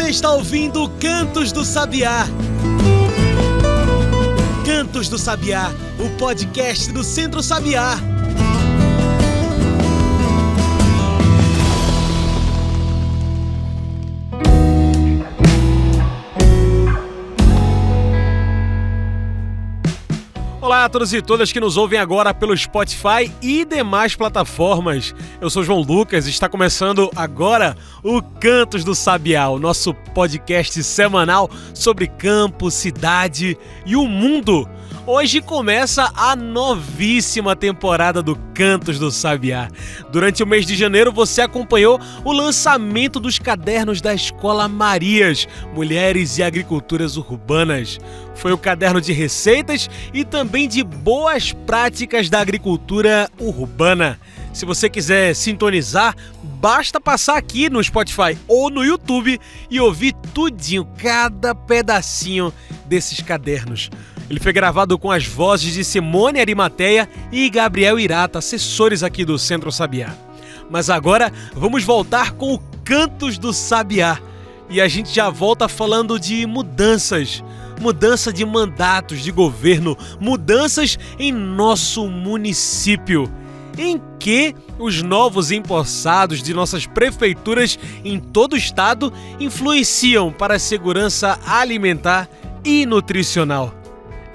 Você está ouvindo Cantos do Sabiá. Cantos do Sabiá, o podcast do Centro Sabiá. Olá a todos e todas que nos ouvem agora pelo Spotify e demais plataformas. Eu sou João Lucas e está começando agora o Cantos do Sabiá, o nosso podcast semanal sobre campo, cidade e o mundo. Hoje começa a novíssima temporada do Cantos do Sabiá. Durante o mês de janeiro você acompanhou o lançamento dos cadernos da Escola Marias, Mulheres e Agriculturas Urbanas. Foi o caderno de receitas e também de boas práticas da agricultura urbana. Se você quiser sintonizar, basta passar aqui no Spotify ou no YouTube e ouvir tudinho, cada pedacinho desses cadernos. Ele foi gravado com as vozes de Simone Arimateia e Gabriel Irata, assessores aqui do Centro Sabiá. Mas agora vamos voltar com o Cantos do Sabiá. E a gente já volta falando de mudanças. Mudança de mandatos de governo, mudanças em nosso município. Em que os novos empossados de nossas prefeituras em todo o estado influenciam para a segurança alimentar e nutricional.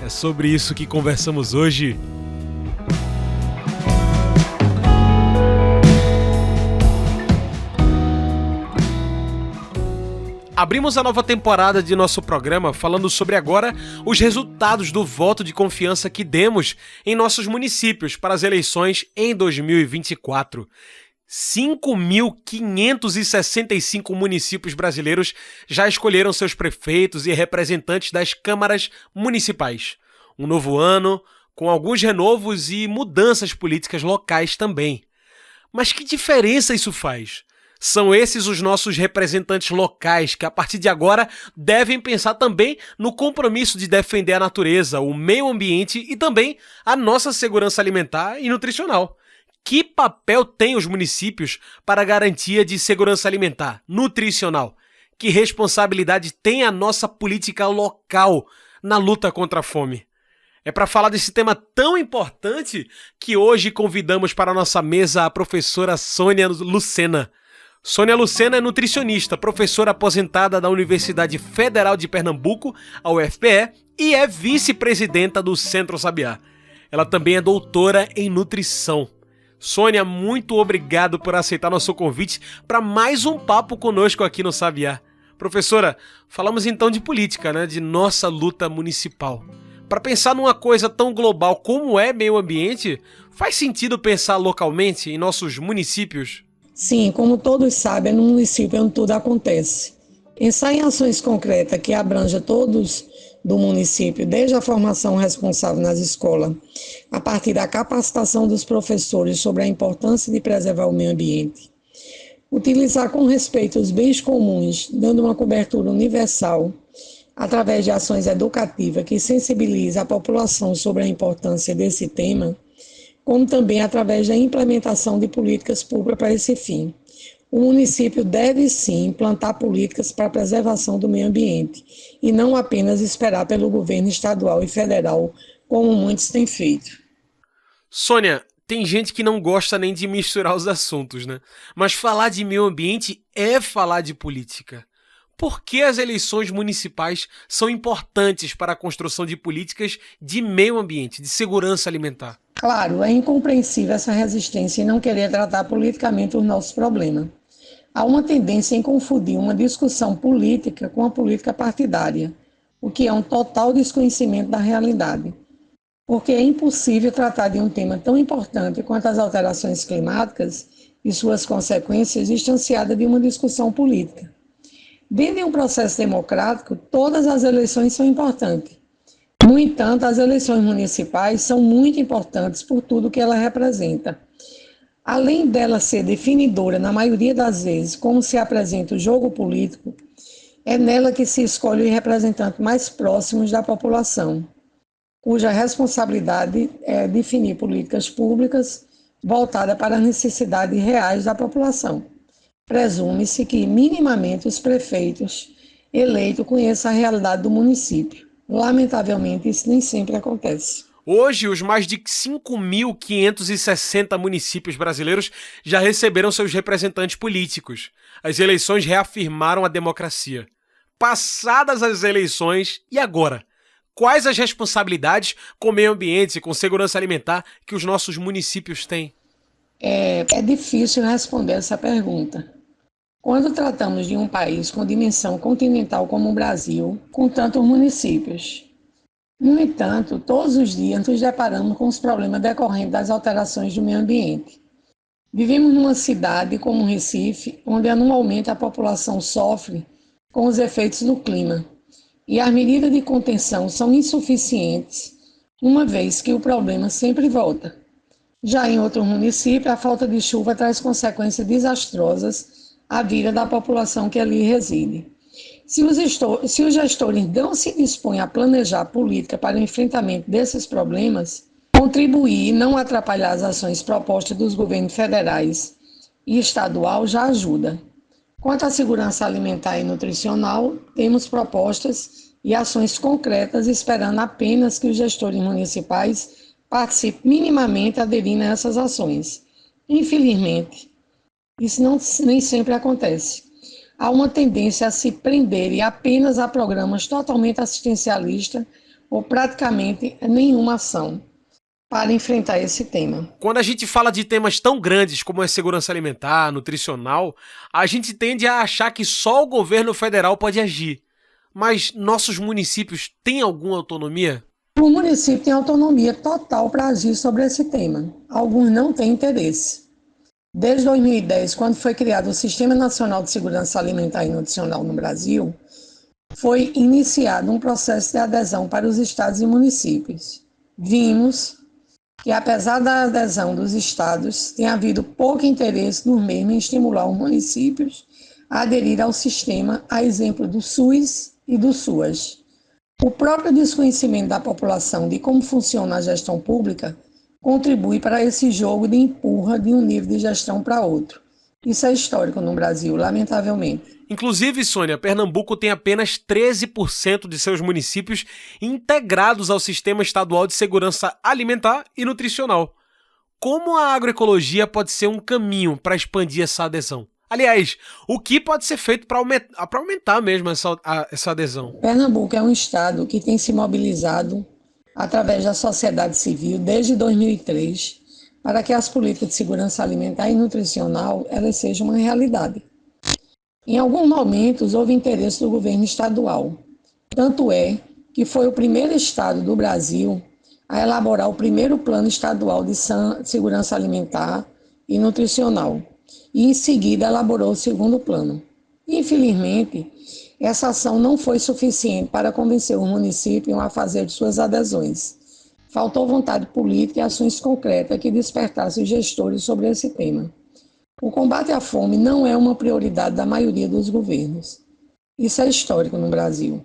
É sobre isso que conversamos hoje. Abrimos a nova temporada de nosso programa falando sobre agora os resultados do voto de confiança que demos em nossos municípios para as eleições em 2024. 5.565 municípios brasileiros já escolheram seus prefeitos e representantes das câmaras municipais. Um novo ano, com alguns renovos e mudanças políticas locais também. Mas que diferença isso faz? São esses os nossos representantes locais que, a partir de agora, devem pensar também no compromisso de defender a natureza, o meio ambiente e também a nossa segurança alimentar e nutricional. Que papel têm os municípios para a garantia de segurança alimentar, nutricional? Que responsabilidade tem a nossa política local na luta contra a fome? É para falar desse tema tão importante que hoje convidamos para a nossa mesa a professora Sônia Lucena. Sônia Lucena é nutricionista, professora aposentada da Universidade Federal de Pernambuco, a UFPE, e é vice-presidenta do Centro Sabiá. Ela também é doutora em nutrição. Sônia, muito obrigado por aceitar nosso convite para mais um papo conosco aqui no Sabiá. Professora, falamos então de política, né? De nossa luta municipal. Para pensar numa coisa tão global como é meio ambiente, faz sentido pensar localmente em nossos municípios? Sim, como todos sabem, no município é onde tudo acontece. Pensar em ações concretas que abranja todos do município, desde a formação responsável nas escolas, a partir da capacitação dos professores sobre a importância de preservar o meio ambiente. Utilizar com respeito os bens comuns, dando uma cobertura universal, através de ações educativas que sensibilizam a população sobre a importância desse tema, como também através da implementação de políticas públicas para esse fim. O município deve sim implantar políticas para a preservação do meio ambiente e não apenas esperar pelo governo estadual e federal, como muitos têm feito. Sônia, tem gente que não gosta nem de misturar os assuntos, né? Mas falar de meio ambiente é falar de política. Por que as eleições municipais são importantes para a construção de políticas de meio ambiente, de segurança alimentar? Claro, é incompreensível essa resistência em não querer tratar politicamente os nossos problemas. Há uma tendência em confundir uma discussão política com a política partidária, o que é um total desconhecimento da realidade. Porque é impossível tratar de um tema tão importante quanto as alterações climáticas e suas consequências distanciada de uma discussão política. Dentro de um processo democrático, todas as eleições são importantes. No entanto, as eleições municipais são muito importantes por tudo que ela representa. Além dela ser definidora, na maioria das vezes, como se apresenta o jogo político, é nela que se escolhe os representantes mais próximos da população, cuja responsabilidade é definir políticas públicas voltadas para as necessidades reais da população. Presume-se que, minimamente, os prefeitos eleito conheça a realidade do município. Lamentavelmente, isso nem sempre acontece. Hoje, os mais de 5.560 municípios brasileiros já receberam seus representantes políticos. As eleições reafirmaram a democracia. Passadas as eleições, e agora? Quais as responsabilidades com o meio ambiente e com segurança alimentar que os nossos municípios têm? É difícil responder essa pergunta. Quando tratamos de um país com dimensão continental como o Brasil, com tantos municípios. No entanto, todos os dias nos deparamos com os problemas decorrentes das alterações do meio ambiente. Vivemos numa cidade como Recife, onde anualmente a população sofre com os efeitos do clima, e as medidas de contenção são insuficientes, uma vez que o problema sempre volta. Já em outros municípios, a falta de chuva traz consequências desastrosas à vida da população que ali reside. Se os gestores não se dispõem a planejar política para o enfrentamento desses problemas, contribuir e não atrapalhar as ações propostas dos governos federais e estadual já ajuda. Quanto à segurança alimentar e nutricional, temos propostas e ações concretas, esperando apenas que os gestores municipais participem minimamente aderindo a essas ações. Infelizmente, isso nem sempre acontece. Há uma tendência a se prenderem apenas a programas totalmente assistencialistas ou praticamente nenhuma ação para enfrentar esse tema. Quando a gente fala de temas tão grandes como a segurança alimentar, nutricional, a gente tende a achar que só o governo federal pode agir. Mas nossos municípios têm alguma autonomia? O município tem autonomia total para agir sobre esse tema. Alguns não têm interesse. Desde 2010, quando foi criado o Sistema Nacional de Segurança Alimentar e Nutricional no Brasil, foi iniciado um processo de adesão para os estados e municípios. Vimos que, apesar da adesão dos estados, tem havido pouco interesse dos mesmos em estimular os municípios a aderir ao sistema, a exemplo do SUS e do SUAS. O próprio desconhecimento da população de como funciona a gestão pública contribui para esse jogo de empurra de um nível de gestão para outro. Isso é histórico no Brasil, lamentavelmente. Inclusive, Sônia, Pernambuco tem apenas 13% de seus municípios integrados ao Sistema Estadual de Segurança Alimentar e Nutricional. Como a agroecologia pode ser um caminho para expandir essa adesão? Aliás, o que pode ser feito para aumentar mesmo essa adesão? Pernambuco é um estado que tem se mobilizado através da sociedade civil desde 2003 para que as políticas de segurança alimentar e nutricional elas sejam uma realidade. Em alguns momentos houve interesse do governo estadual, tanto é que foi o primeiro estado do Brasil a elaborar o primeiro plano estadual de segurança alimentar e nutricional e em seguida elaborou o segundo plano. Infelizmente, essa ação não foi suficiente para convencer os municípios a fazer de suas adesões. Faltou vontade política e ações concretas que despertassem os gestores sobre esse tema. O combate à fome não é uma prioridade da maioria dos governos. Isso é histórico no Brasil.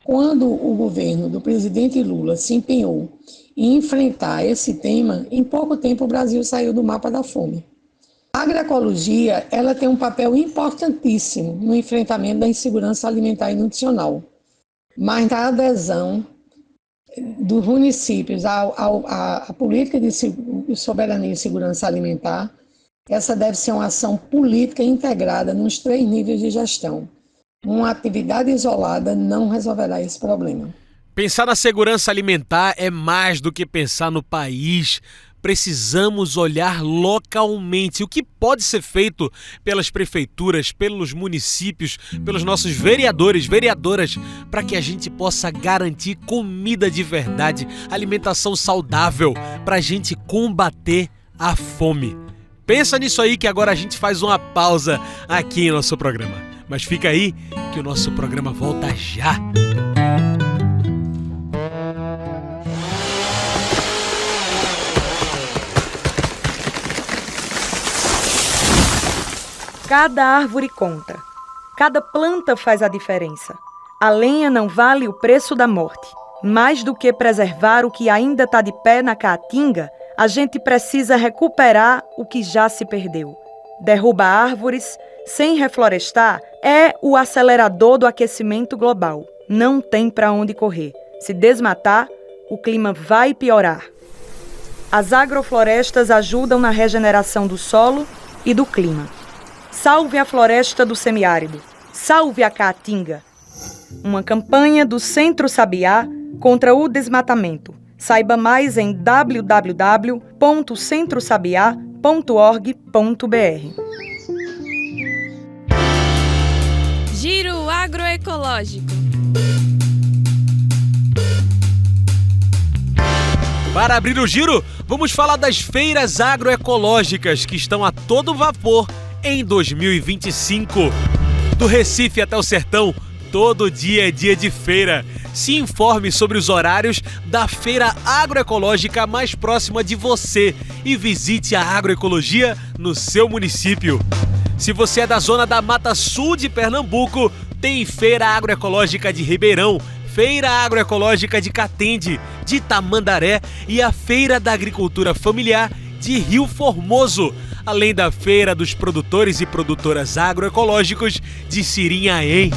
Quando o governo do presidente Lula se empenhou em enfrentar esse tema, em pouco tempo o Brasil saiu do mapa da fome. A agroecologia ela tem um papel importantíssimo no enfrentamento da insegurança alimentar e nutricional, mas na adesão dos municípios à política de soberania e segurança alimentar, essa deve ser uma ação política integrada nos 3 níveis de gestão. Uma atividade isolada não resolverá esse problema. Pensar na segurança alimentar é mais do que pensar no país. Precisamos olhar localmente o que pode ser feito pelas prefeituras, pelos municípios, pelos nossos vereadores, vereadoras, para que a gente possa garantir comida de verdade, alimentação saudável, para a gente combater a fome. Pensa nisso aí que agora a gente faz uma pausa aqui em nosso programa. Mas fica aí que o nosso programa volta já. Cada árvore conta. Cada planta faz a diferença. A lenha não vale o preço da morte. Mais do que preservar o que ainda está de pé na caatinga, a gente precisa recuperar o que já se perdeu. Derruba árvores, sem reflorestar, é o acelerador do aquecimento global. Não tem para onde correr. Se desmatar, o clima vai piorar. As agroflorestas ajudam na regeneração do solo e do clima. Salve a floresta do semiárido. Salve a caatinga. Uma campanha do Centro Sabiá contra o desmatamento. Saiba mais em www.centrosabiá.org.br. Giro agroecológico. Para abrir o giro, vamos falar das feiras agroecológicas que estão a todo vapor em 2025. Do Recife até o Sertão, todo dia é dia de feira. Se informe sobre os horários da feira agroecológica mais próxima de você e visite a agroecologia no seu município. Se você é da zona da Mata Sul de Pernambuco, tem Feira Agroecológica de Ribeirão, Feira Agroecológica de Catende, de Tamandaré e a Feira da Agricultura Familiar de Rio Formoso, além da Feira dos Produtores e Produtoras Agroecológicos de Sirinhaém.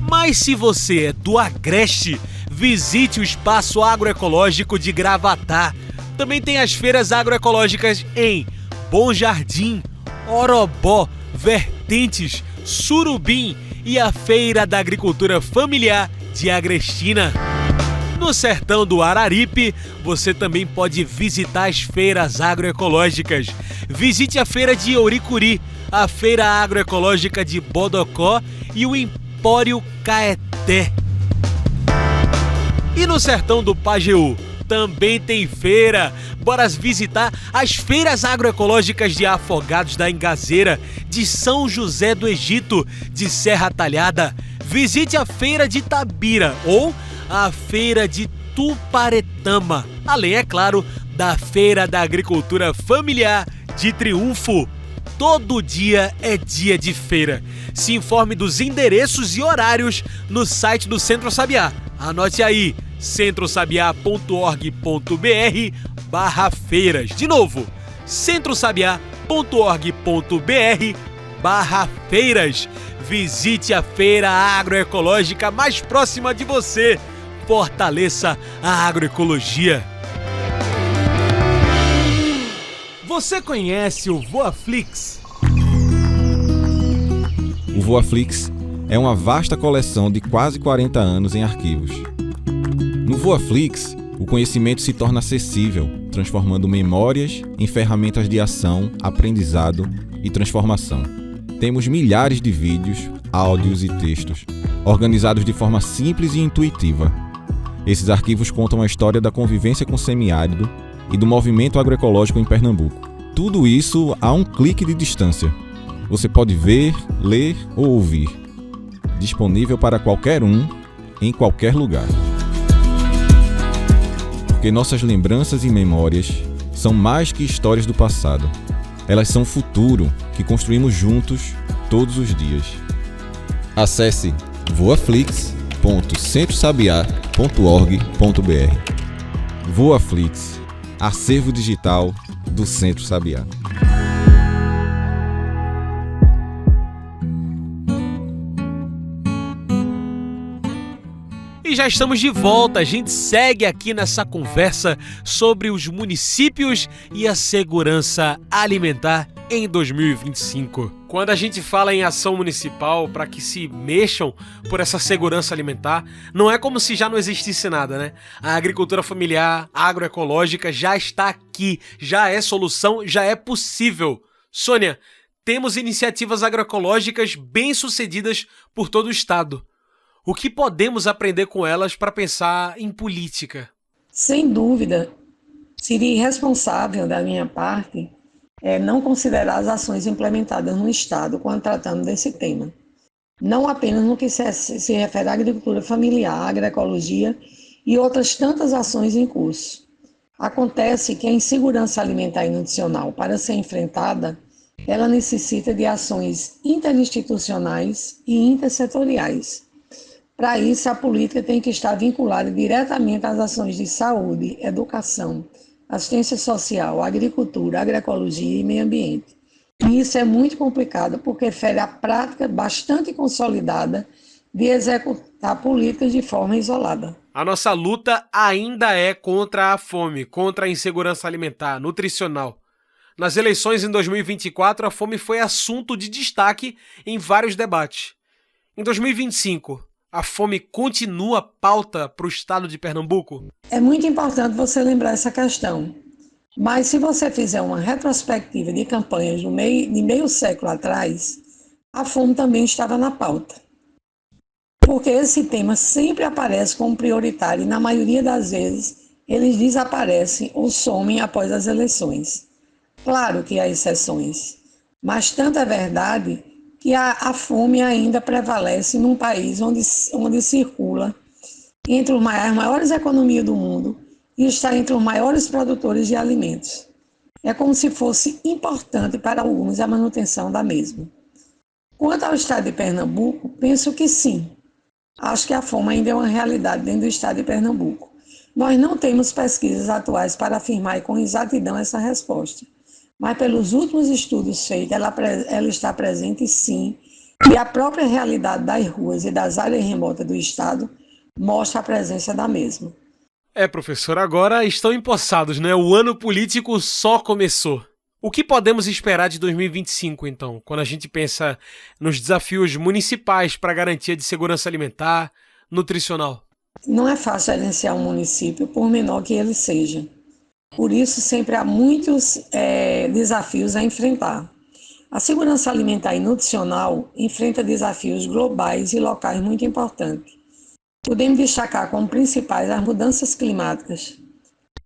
Mas se você é do Agreste, visite o Espaço Agroecológico de Gravatá. Também tem as feiras agroecológicas em Bom Jardim, Orobó, Vertentes, Surubim e a Feira da Agricultura Familiar de Agrestina. No sertão do Araripe, você também pode visitar as feiras agroecológicas. Visite a Feira de Ouricuri, a Feira Agroecológica de Bodocó e o Empório Caeté. E no sertão do Pajeú, também tem feira. Bora visitar as feiras agroecológicas de Afogados da Engazeira, de São José do Egito, de Serra Talhada. Visite a Feira de Tabira ou a Feira de Tuparetama, além, é claro, da Feira da Agricultura Familiar de Triunfo. Todo dia é dia de feira. Se informe dos endereços e horários no site do Centro Sabiá. Anote aí, centrosabiá.org.br/feiras. De novo, centrosabiá.org.br/feiras. Visite a feira agroecológica mais próxima de você. Fortaleça a agroecologia. Você conhece o Voaflix? O Voaflix é uma vasta coleção de quase 40 anos em arquivos. No Voaflix, o conhecimento se torna acessível, transformando memórias em ferramentas de ação, aprendizado e transformação. Temos milhares de vídeos, áudios e textos, organizados de forma simples e intuitiva. Esses arquivos contam a história da convivência com o semiárido e do movimento agroecológico em Pernambuco. Tudo isso a um clique de distância. Você pode ver, ler ou ouvir. Disponível para qualquer um, em qualquer lugar. Porque nossas lembranças e memórias são mais que histórias do passado. Elas são futuro que construímos juntos todos os dias. Acesse voaflix.centrosabiá.org.br. Voaflix, acervo digital do Centro Sabiá. E já estamos de volta, a gente segue aqui nessa conversa sobre os municípios e a segurança alimentar em 2025. Quando a gente fala em ação municipal para que se mexam por essa segurança alimentar, não é como se já não existisse nada, né? A agricultura familiar, agroecológica já está aqui, já é solução, já é possível. Sônia, temos iniciativas agroecológicas bem-sucedidas por todo o estado. O que podemos aprender com elas para pensar em política? Sem dúvida, seria irresponsável da minha parte não considerar as ações implementadas no Estado quando tratando desse tema. Não apenas no que se refere à agricultura familiar, à agroecologia e outras tantas ações em curso. Acontece que a insegurança alimentar e nutricional, para ser enfrentada, ela necessita de ações interinstitucionais e intersetoriais. Para isso, a política tem que estar vinculada diretamente às ações de saúde, educação, assistência social, agricultura, agroecologia e meio ambiente. E isso é muito complicado, porque fere a prática bastante consolidada de executar políticas de forma isolada. A nossa luta ainda é contra a fome, contra a insegurança alimentar, nutricional. Nas eleições em 2024, a fome foi assunto de destaque em vários debates. Em 2025, a fome continua pauta para o estado de Pernambuco? É muito importante você lembrar essa questão. Mas se você fizer uma retrospectiva de campanhas de meio século atrás, a fome também estava na pauta. Porque esse tema sempre aparece como prioritário e, na maioria das vezes, eles desaparecem ou somem após as eleições. Claro que há exceções, mas tanto é verdade que a fome ainda prevalece num país onde circula entre as maiores economias do mundo e está entre os maiores produtores de alimentos. É como se fosse importante para alguns a manutenção da mesma. Quanto ao estado de Pernambuco, penso que sim. Acho que a fome ainda é uma realidade dentro do estado de Pernambuco. Nós não temos pesquisas atuais para afirmar com exatidão essa resposta, mas pelos últimos estudos feitos, ela está presente sim, e a própria realidade das ruas e das áreas remotas do estado mostra a presença da mesma. Professor, agora estão empossados, né? O ano político só começou. O que podemos esperar de 2025, então, quando a gente pensa nos desafios municipais para a garantia de segurança alimentar, nutricional? Não é fácil gerenciar um município, por menor que ele seja. Por isso, sempre há muitos desafios a enfrentar. A segurança alimentar e nutricional enfrenta desafios globais e locais muito importantes. Podemos destacar como principais as mudanças climáticas,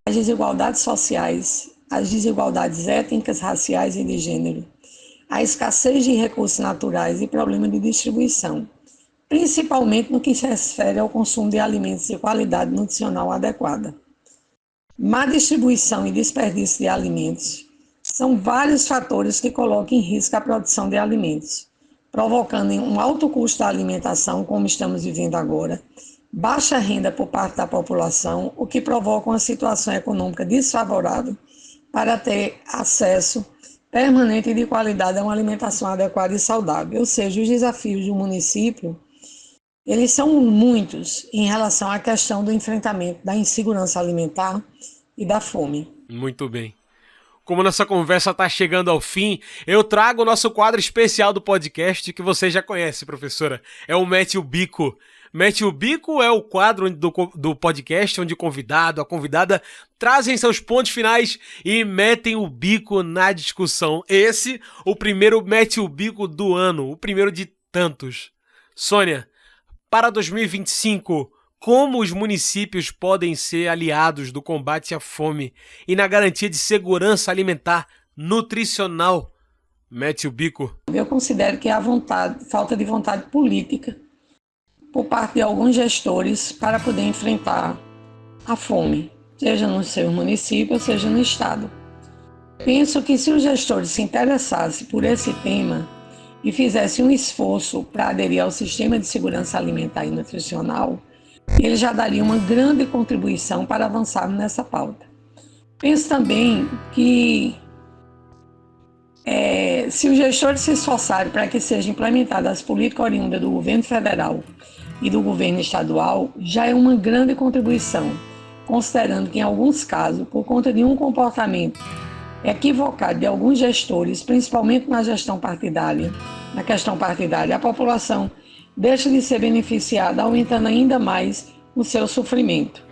as desigualdades sociais, as desigualdades étnicas, raciais e de gênero, a escassez de recursos naturais e problemas de distribuição, principalmente no que se refere ao consumo de alimentos de qualidade nutricional adequada. Má distribuição e desperdício de alimentos são vários fatores que colocam em risco a produção de alimentos, provocando um alto custo da alimentação, como estamos vivendo agora, baixa renda por parte da população, o que provoca uma situação econômica desfavorável para ter acesso permanente e de qualidade a uma alimentação adequada e saudável. Ou seja, os desafios do município, eles são muitos em relação à questão do enfrentamento da insegurança alimentar e da fome. Muito bem. Como nossa conversa está chegando ao fim, eu trago o nosso quadro especial do podcast que você já conhece, professora. É o Mete o Bico. Mete o Bico é o quadro do podcast onde o convidado, a convidada trazem seus pontos finais e metem o bico na discussão. Esse, o primeiro Mete o Bico do ano, o primeiro de tantos. Sônia, para 2025, como os municípios podem ser aliados do combate à fome e na garantia de segurança alimentar nutricional? Mete o Bico. Eu considero que há falta de vontade política por parte de alguns gestores para poder enfrentar a fome, seja no seu município, seja no estado. Penso que se os gestores se interessassem por esse tema e fizessem um esforço para aderir ao sistema de segurança alimentar e nutricional, ele já daria uma grande contribuição para avançarmos nessa pauta. Penso também que se os gestores se esforçarem para que sejam implementadas as políticas oriundas do governo federal e do governo estadual, já é uma grande contribuição, considerando que em alguns casos, por conta de um comportamento equivocado de alguns gestores, principalmente na questão partidária, a população deixa de ser beneficiada, aumentando ainda mais o seu sofrimento.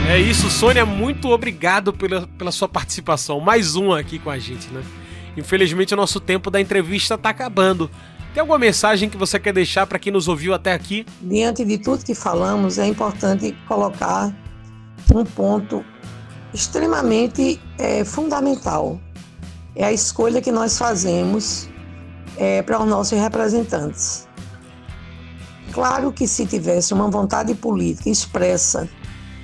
É isso, Sônia, muito obrigado pela sua participação. Mais uma aqui com a gente, né? Infelizmente o nosso tempo da entrevista está acabando. Tem alguma mensagem que você quer deixar para quem nos ouviu até aqui? Diante de tudo que falamos, é importante colocar um ponto extremamente fundamental. É a escolha que nós fazemos para os nossos representantes. Claro que se tivesse uma vontade política expressa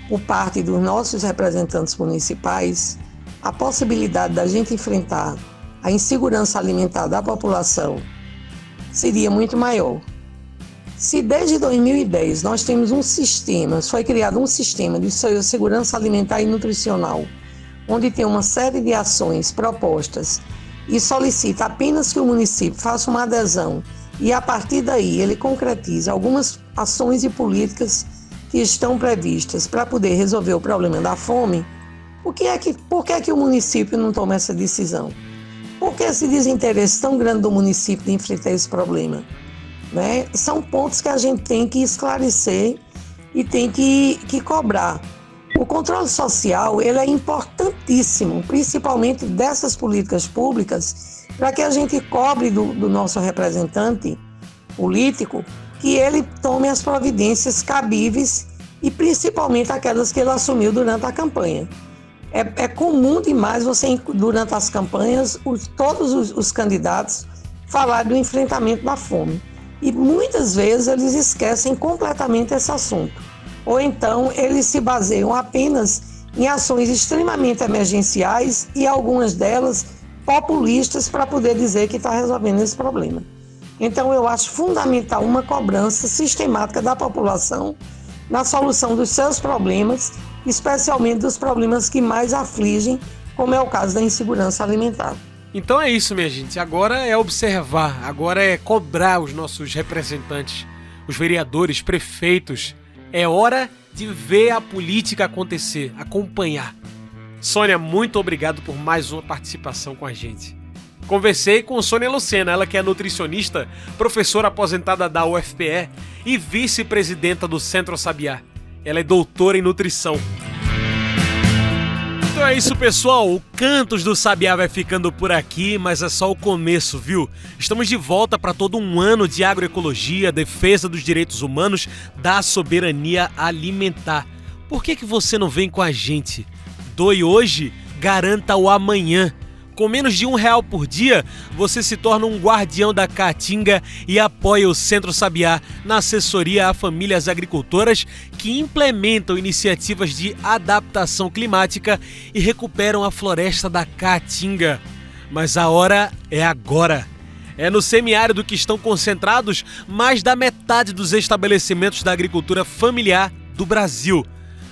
por parte dos nossos representantes municipais, a possibilidade da gente enfrentar a insegurança alimentar da população seria muito maior. Se desde 2010 nós temos foi criado um sistema de segurança alimentar e nutricional, onde tem uma série de ações propostas e solicita apenas que o município faça uma adesão e a partir daí ele concretiza algumas ações e políticas que estão previstas para poder resolver o problema da fome, por que é que o município não toma essa decisão? Por que esse desinteresse tão grande do município de enfrentar esse problema? Né? São pontos que a gente tem que esclarecer e tem que cobrar. O controle social ele é importantíssimo, principalmente dessas políticas públicas, para que a gente cobre do nosso representante político que ele tome as providências cabíveis e principalmente aquelas que ele assumiu durante a campanha. É comum demais você, durante as campanhas, todos os candidatos falar do enfrentamento da fome. E muitas vezes eles esquecem completamente esse assunto. Ou então eles se baseiam apenas em ações extremamente emergenciais e algumas delas populistas para poder dizer que está resolvendo esse problema. Então eu acho fundamental uma cobrança sistemática da população na solução dos seus problemas, especialmente dos problemas que mais afligem, como é o caso da insegurança alimentar. Então é isso, minha gente. Agora é observar, agora é cobrar os nossos representantes, os vereadores, prefeitos. É hora de ver a política acontecer, acompanhar. Sônia, muito obrigado por mais uma participação com a gente. Conversei com Sônia Lucena, ela que é nutricionista, professora aposentada da UFPE e vice-presidenta do Centro Sabiá. Ela é doutora em nutrição. Então é isso, pessoal. O Cantos do Sabiá vai ficando por aqui, mas é só o começo, viu? Estamos de volta para todo um ano de agroecologia, defesa dos direitos humanos, da soberania alimentar. Por que você não vem com a gente? Doe hoje, garanta o amanhã. Com menos de R$1 por dia, você se torna um guardião da caatinga e apoia o Centro Sabiá na assessoria a famílias agricultoras que implementam iniciativas de adaptação climática e recuperam a floresta da caatinga. Mas a hora é agora. É no semiárido que estão concentrados mais da metade dos estabelecimentos da agricultura familiar do Brasil.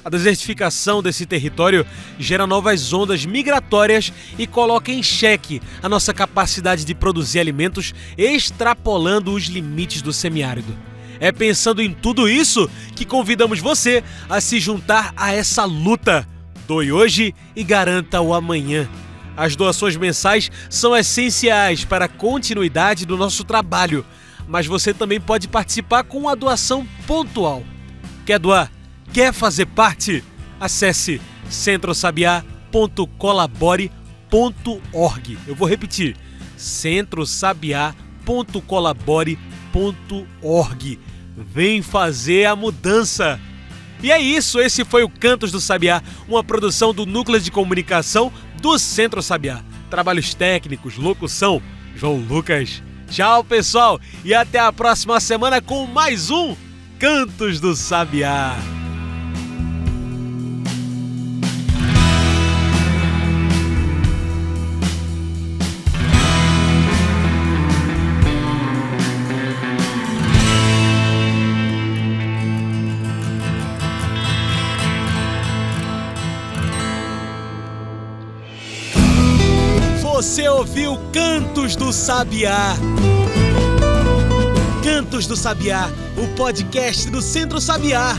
A desertificação desse território gera novas ondas migratórias e coloca em xeque a nossa capacidade de produzir alimentos, extrapolando os limites do semiárido. É pensando em tudo isso que convidamos você a se juntar a essa luta. Doe hoje e garanta o amanhã. As doações mensais são essenciais para a continuidade do nosso trabalho, mas você também pode participar com uma doação pontual. Quer doar? Quer fazer parte? Acesse centrosabiá.colabore.org. Eu vou repetir, centrosabiá.colabore.org. Vem fazer a mudança! E é isso, esse foi o Cantos do Sabiá, uma produção do Núcleo de Comunicação do Centro Sabiá. Trabalhos técnicos, locução, João Lucas. Tchau, pessoal, e até a próxima semana com mais um Cantos do Sabiá. Você ouviu Cantos do Sabiá. Cantos do Sabiá, o podcast do Centro Sabiá.